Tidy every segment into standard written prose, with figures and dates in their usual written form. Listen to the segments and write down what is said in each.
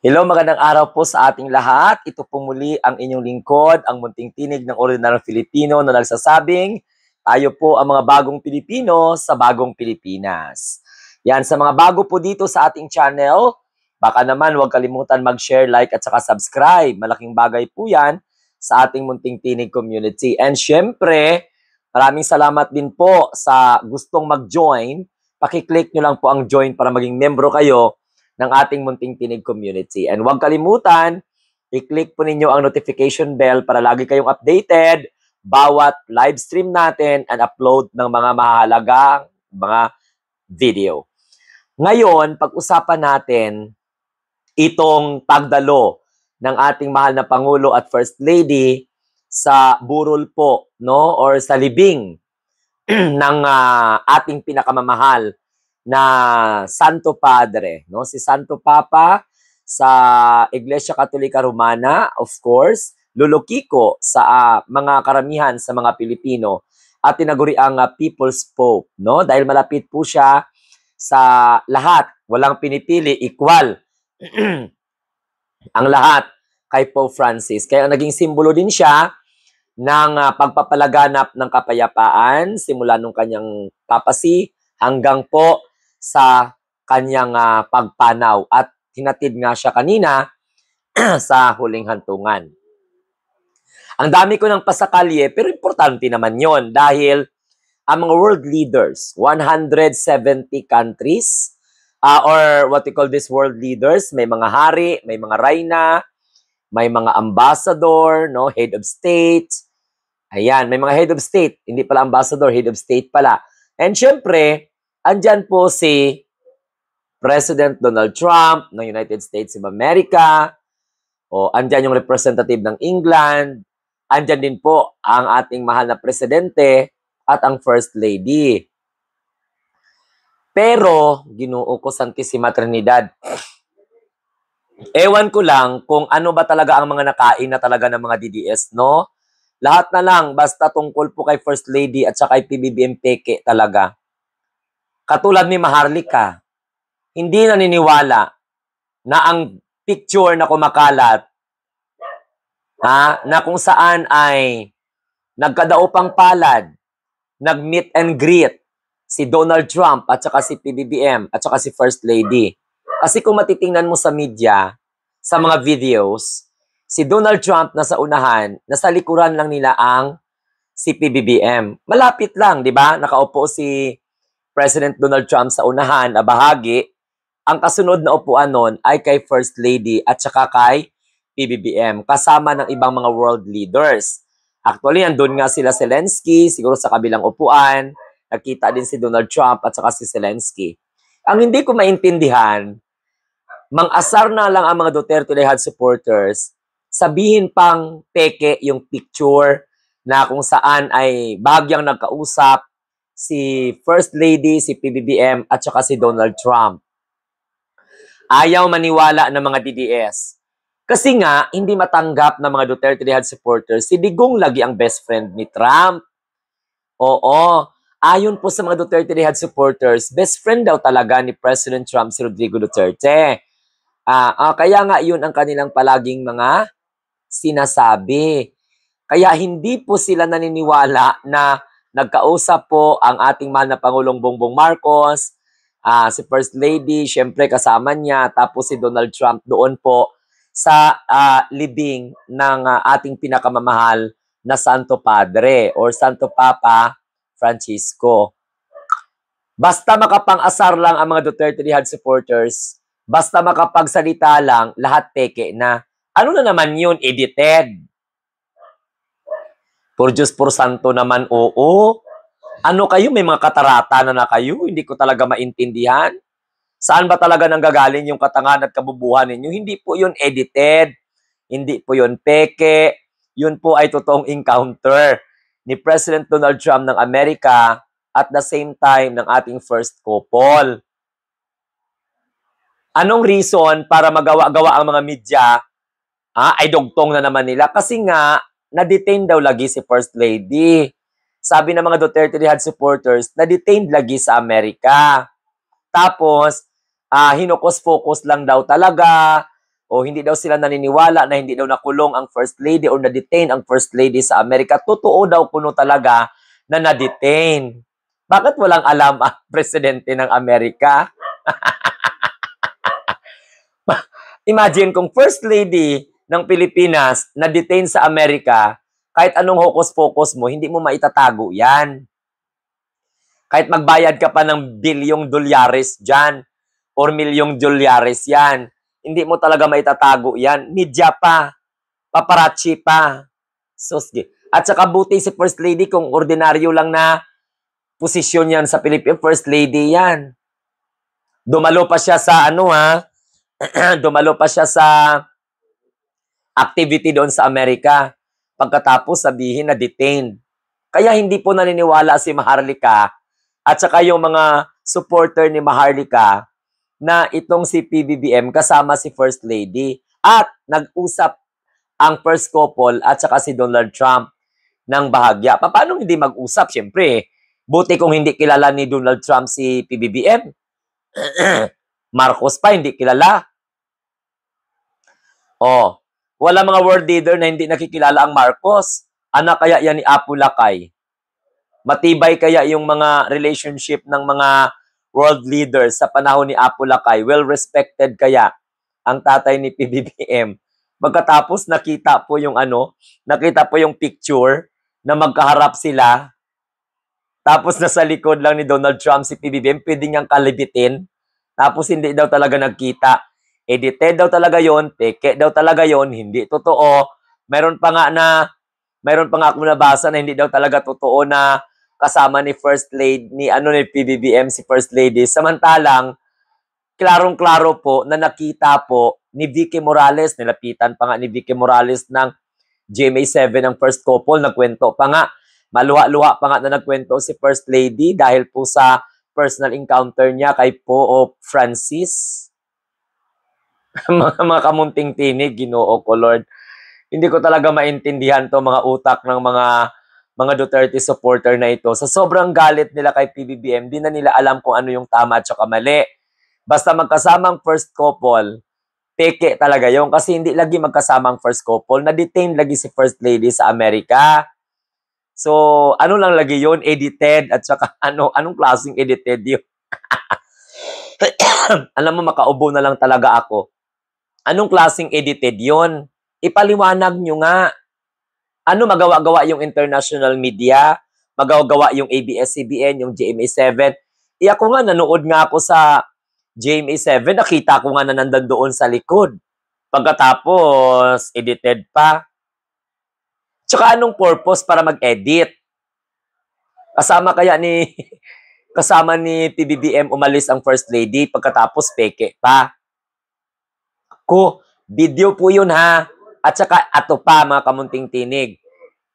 Hello, magandang araw po sa ating lahat. Ito po muli ang inyong lingkod, ang munting tinig ng ordinaryong Filipino na nagsasabing, tayo po ang mga bagong Pilipino sa bagong Pilipinas. Yan, sa mga bago po dito sa ating channel, baka naman huwag kalimutan mag-share, like at saka subscribe. Malaking bagay po yan sa ating munting tinig community. And syempre, maraming salamat din po sa gustong mag-join. Pakiclick nyo lang po ang join para maging membro kayo ng ating munting tinig community. And huwag kalimutan, i-click po ninyo ang notification bell para lagi kayong updated bawat live stream natin and upload ng mga mahalagang mga video. Ngayon, pag-usapan natin itong pagdalo ng ating mahal na Pangulo at First Lady sa burol po, no? Or sa libing ng ating pinakamamahal na Santo Padre, no? Si Santo Papa sa Iglesia Katolika Romana, of course, Lolo Kiko sa mga karamihan sa mga Pilipino at tinaguri ang People's Pope, no? Dahil malapit po siya sa lahat, walang pinipili, equal ang lahat kay Pope Francis. Kaya naging simbolo din siya ng pagpapalaganap ng kapayapaan simula nung kanyang papacy hanggang po sa kanyang pagpanaw at hinatid nga siya kanina sa huling hantungan. Ang dami ko ng pasakalye pero importante naman yon dahil ang mga world leaders, 170 countries or what we call this world leaders, may mga hari, may mga reyna, may mga ambassador, no, head of state. Ayan, may mga head of state, hindi pala ambassador, head of state pala. And syempre, andyan po si President Donald Trump ng United States of America, o andyan yung representative ng England, andyan din po ang ating mahal na presidente at ang First Lady. Pero, Ginoo ko Santissima Trinidad, ewan ko lang kung ano ba talaga ang mga nakain na talaga ng mga DDS, no? Lahat na lang, basta tungkol po kay First Lady at saka kay PBBM peke talaga. Katulad ni Maharlika, hindi naniniwala na ang picture na kumakalat, na kung saan ay nagkadaupang palad, nag-meet and greet si Donald Trump at saka si PBBM at saka si First Lady. Kasi kung matitingnan mo sa media, sa mga videos, si Donald Trump nasa unahan, nasa likuran lang nila ang si PBBM. Malapit lang, di ba? Nakaupo si President Donald Trump sa unahan na bahagi. Ang kasunod na upuan nun ay kay First Lady at saka kay PBBM, kasama ng ibang mga world leaders. Actually, andun nga sila Zelensky, siguro sa kabilang upuan. Nakita din si Donald Trump at saka si Zelensky. Ang hindi ko maintindihan, mang-asar na lang ang mga Duterte Lehad supporters, sabihin pang peke yung picture na kung saan ay bahagyang nagkausap si First Lady, si PBBM, at saka si Donald Trump. Ayaw maniwala ng mga DDS. Kasi nga, hindi matanggap ng mga Duterte Lehad supporters, si Digong lagi ang best friend ni Trump. Oo, ayon po sa mga Duterte Lehad supporters, best friend daw talaga ni President Trump si Rodrigo Duterte. Kaya nga yun ang kanilang palaging mga sinasabi. Kaya hindi po sila naniniwala na nagkausap po ang ating mahal na Pangulong Bongbong Marcos, si First Lady, syempre kasama niya, tapos si Donald Trump doon po sa libing ng ating pinakamamahal na Santo Padre or Santo Papa Francisco. Basta makapang-asar lang ang mga Duterte Lehad supporters, basta makapagsalita lang, lahat peke na. Ano na naman yun? Edited. Por Diyos, por Santo naman, oo. Ano kayo? May mga katarata na kayo? Hindi ko talaga maintindihan. Saan ba talaga nanggagaling yung katangahan at kabubuhan ninyo? Hindi po yun edited. Hindi po yun peke. Yun po ay totoong encounter ni President Donald Trump ng Amerika at the same time ng ating first couple. Anong reason para magawa-gawa ang mga media? Ay dugtong na naman nila. Kasi nga, na-detain daw lagi si First Lady. Sabi ng mga Duterte Lehad supporters, na-detained lagi sa Amerika. Tapos, hinukos-focus lang daw talaga o hindi daw sila naniniwala na hindi daw nakulong ang First Lady or na-detain ang First Lady sa Amerika. Totoo daw kuno talaga na na-detain. Bakit walang alam ang presidente ng Amerika? Imagine kung First Lady ng Pilipinas na-detain sa Amerika, kahit anong hokus-pokus mo, hindi mo maitatago yan. Kahit magbayad ka pa ng bilyong dolyares dyan, or milyong dolyares yan, hindi mo talaga maitatago yan. Media pa, paparazzi pa. So, at saka buti si First Lady kung ordinaryo lang na posisyon yan sa Pilipinas, First Lady yan. Dumalo pa siya sa dumalo pa siya sa activity doon sa Amerika. Pagkatapos sabihin na detained. Kaya hindi po naniniwala si Maharlika at saka yung mga supporter ni Maharlika na itong si PBBM kasama si First Lady. At nag-usap ang first couple at saka si Donald Trump ng bahagya. Paano hindi mag-usap? Siyempre, buti kung hindi kilala ni Donald Trump si PBBM. Marcos pa, hindi kilala. Oh, wala mga world leader na hindi nakikilala ang Marcos. Anak kaya yan ni Apu Lakay? Matibay kaya yung mga relationship ng mga world leaders sa panahon ni Apu Lakay? Well-respected kaya ang tatay ni PBBM? Magkatapos nakita po yung picture na magkaharap sila. Tapos nasa likod lang ni Donald Trump si PBBM, pwede niyang kalibitin. Tapos hindi daw talaga nagkita. Edited daw talaga yon, peke daw talaga yon, hindi totoo. Meron pa nga ako nabasa na hindi daw talaga totoo na kasama ni First Lady, ni PBBM si First Lady. Samantalang, klarong-klaro po na nakita po ni Vicky Morales, nilapitan pa nga ni Vicky Morales ng GMA7 ng first couple, nagkwento pa nga, maluha-luha pa nga na nagkwento si First Lady dahil po sa personal encounter niya kay Pope Francis. mga kamunting tinig, Ginoo ko, Lord. Hindi ko talaga maintindihan to mga utak ng mga Duterte supporter na ito. Sa sobrang galit nila kay PBBM, di na nila alam kung ano yung tama at saka mali. Basta magkasamang first couple, peke talaga yung kasi hindi lagi magkasamang first couple. Na-detain lagi si First Lady sa Amerika. So, ano lang lagi yun? Edited at saka anong klaseng edited yun? Alam mo, makaubo na lang talaga ako. Anong klaseng edited yon? Ipaliwanag nyo nga. Ano magawa-gawa yung international media? Magawa-gawa yung ABS-CBN, yung GMA7? Ako nga, nanood nga ako sa GMA7, nakita ko nga na nandan doon sa likod. Pagkatapos, edited pa. Tsaka anong purpose para mag-edit? Kasama ni PBBM umalis ang First Lady, pagkatapos peke pa. Video po yun ha. At saka ato pa mga kamunting tinig.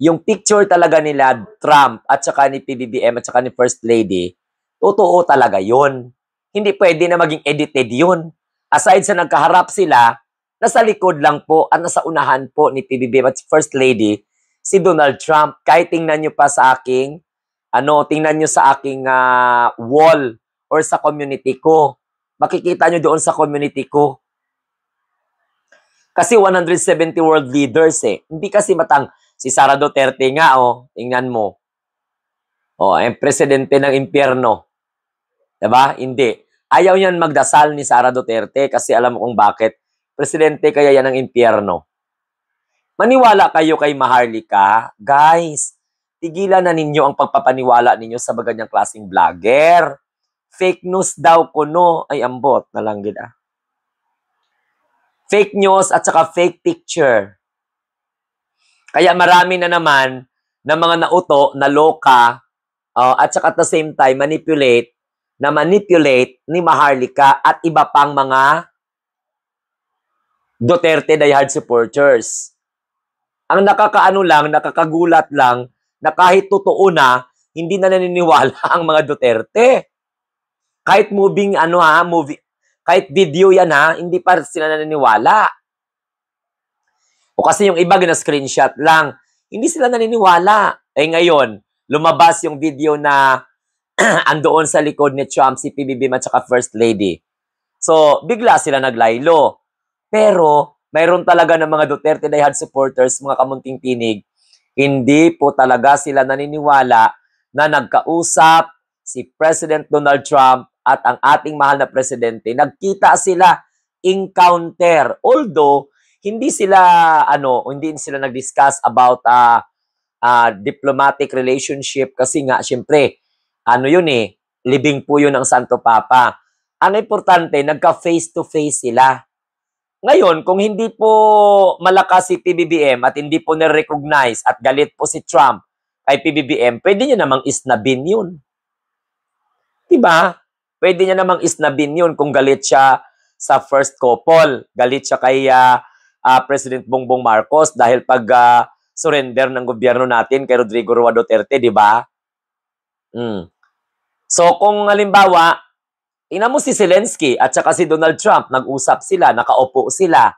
Yung picture talaga nila Trump at saka ni PBBM at saka ni First Lady, totoo talaga yun. Hindi pwede na maging edited yun. Aside sa nagkaharap sila, nasa likod lang po at nasa unahan po ni PBBM at First Lady si Donald Trump. Kahit tingnan nyo pa sa aking tingnan nyo sa aking wall or sa community ko. Makikita nyo doon sa community ko. Kasi 170 world leaders eh. Hindi kasi si Sara Duterte nga tingnan mo. Ang presidente ng impyerno. Diba? Hindi. Ayaw niyan magdasal ni Sara Duterte kasi alam mo kung bakit. Presidente kaya yan ng impyerno. Maniwala kayo kay Maharlika. Guys, tigilan na ninyo ang pagpapaniwala ninyo sa baganyang klaseng vlogger. Fake news daw kuno. Ay, ambot na lang gid Fake news at saka fake picture. Kaya marami na naman na mga nauto, na loka, at saka at the same time manipulate ni Maharlika at iba pang mga Duterte diehard supporters. Ang nakakagulat lang na kahit totoo na, hindi na naniniwala ang mga Duterte. Kahit kahit video yan hindi pa sila naniniwala. O kasi yung iba gina-screenshot lang. Hindi sila naniniwala. Ngayon, lumabas yung video na andoon sa likod ni Trump si PBBM at saka First Lady. So, bigla sila naglaylo. Pero, mayroon talaga ng mga Duterte diehard supporters, mga kamunting tinig, hindi po talaga sila naniniwala na nagkausap si President Donald Trump at ang ating mahal na presidente. Nagkita sila, encounter. Although, hindi sila nag-discuss about diplomatic relationship kasi nga, syempre, libing po yun ng Santo Papa. Ang importante, nagka-face-to-face sila. Ngayon, kung hindi po malakas si PBBM at hindi po na-recognize at galit po si Trump kay PBBM, pwede niya namang isnabin yun. Diba? Pwede niya namang isnabin yun kung galit siya sa first couple. Galit siya kay President Bongbong Marcos dahil pag surrender ng gobyerno natin kay Rodrigo Roa Duterte, di ba? So kung halimbawa, tingnan mo si Zelensky at saka si Donald Trump, nag-usap sila, nakaupo sila,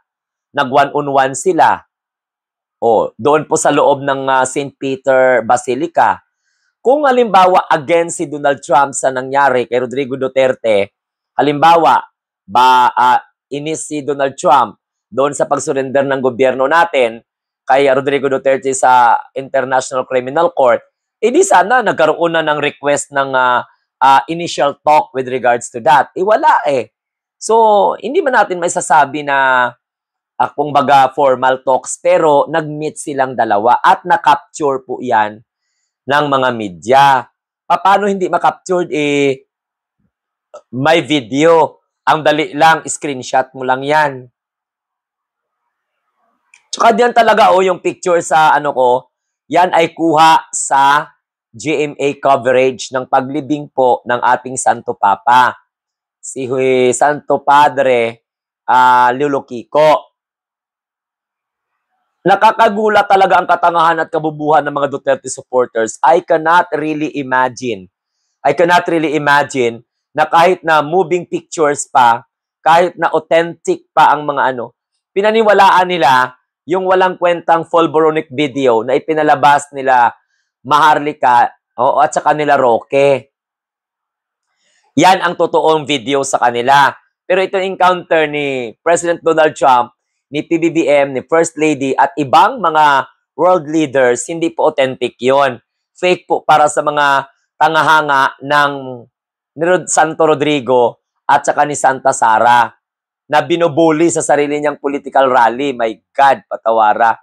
nag-one-on-one sila. Doon po sa loob ng St. Peter Basilica. Kung halimbawa against si Donald Trump sa nangyari kay Rodrigo Duterte, halimbawa, inis si Donald Trump doon sa pag-surrender ng gobyerno natin kay Rodrigo Duterte sa International Criminal Court, di sana nagkaroon na ng request ng initial talk with regards to that. Wala eh. So, hindi man natin may sasabi na kung baga formal talks, pero nag-meet silang dalawa at na-capture po yan ng mga media. Paano hindi ma-captured? May video. Ang dali lang, screenshot mo lang yan. Tsaka diyan talaga yung picture sa yan ay kuha sa GMA coverage ng paglibing po ng ating Santo Papa, si Santo Padre Lolo Kiko. Nakakagulat talaga ang katangahan at kabubuhan ng mga Duterte supporters. I cannot really imagine na kahit na moving pictures pa, kahit na authentic pa ang mga pinaniwalaan nila yung walang kwentang Fulboronic video na ipinalabas nila Maharlika at saka nila Roque. Yan ang totoong video sa kanila. Pero itong encounter ni President Donald Trump, ni PBBM, ni First Lady at ibang mga world leaders, hindi po authentic yon. Fake po para sa mga tangahanga ng ni Santo Rodrigo at saka ni Santa Sara na binubuli sa sarili niyang political rally. My God, patawara.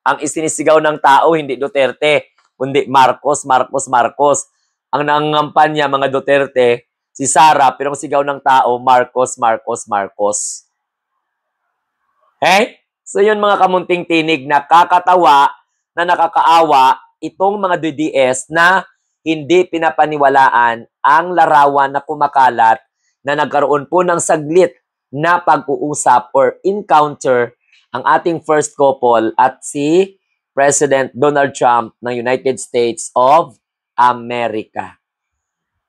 Ang isinisigaw ng tao, hindi Duterte, kundi Marcos, Marcos, Marcos. Ang nangangampanya mga Duterte, si Sara, pero ang sigaw ng tao, Marcos, Marcos, Marcos. Okay? So yun mga kamunting tinig, nakakatawa, na nakakaawa, itong mga DDS na hindi pinapaniwalaan ang larawan na kumakalat na nagkaroon po ng saglit na pag-uusap or encounter ang ating first couple at si President Donald Trump ng United States of America.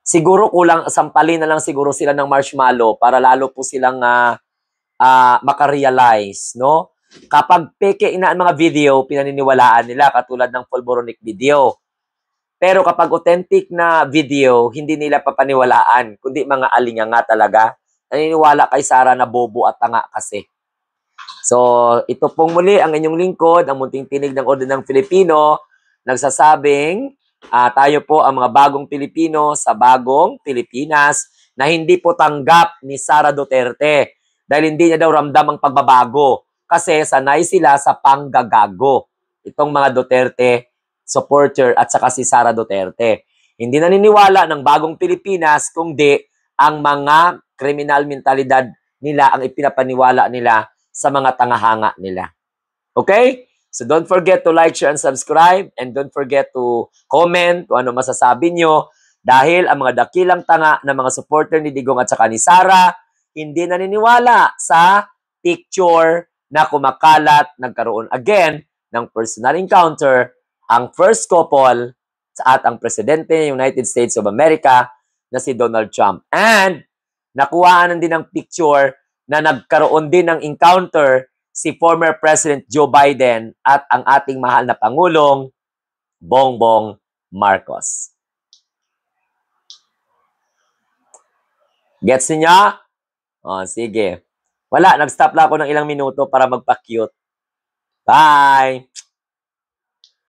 Siguro kulang, sampalin na lang siguro sila ng marshmallow para lalo po silang makarealize, no? Kapag peke na mga video, pinaniniwalaan nila katulad ng Fulboronic video. Pero kapag authentic na video, hindi nila papaniwalaan, kundi mga alinganga talaga. Naniniwala kay Sara na bobo at tanga kasi. So, ito pong muli ang inyong lingkod, ang munting tinig ng ordinang Filipino, nagsasabing, tayo po ang mga bagong Pilipino sa bagong Pilipinas na hindi po tanggap ni Sara Duterte dahil hindi niya daw ramdam ang pagbabago kasi sanay sila sa panggagago. Itong mga Duterte supporter at saka si Sara Duterte. Hindi naniniwala ng bagong Pilipinas kundi ang mga kriminal mentalidad nila ang ipinapaniwala nila sa mga tangahanga nila. Okay? So don't forget to like, share, and subscribe. And don't forget to comment kung ano masasabi nyo. Dahil ang mga dakilang tanga ng mga supporter ni Digong at saka ni Sara, hindi naniniwala sa picture na kumakalat, nagkaroon again ng personal encounter ang first couple at ang presidente ng United States of America na si Donald Trump. And nakuhaan din ng picture na nagkaroon din ng encounter si former President Joe Biden at ang ating mahal na Pangulong Bongbong Marcos. Gets niya? Sige. Wala, nag-stop lang ako ng ilang minuto para magpa-cute. Bye!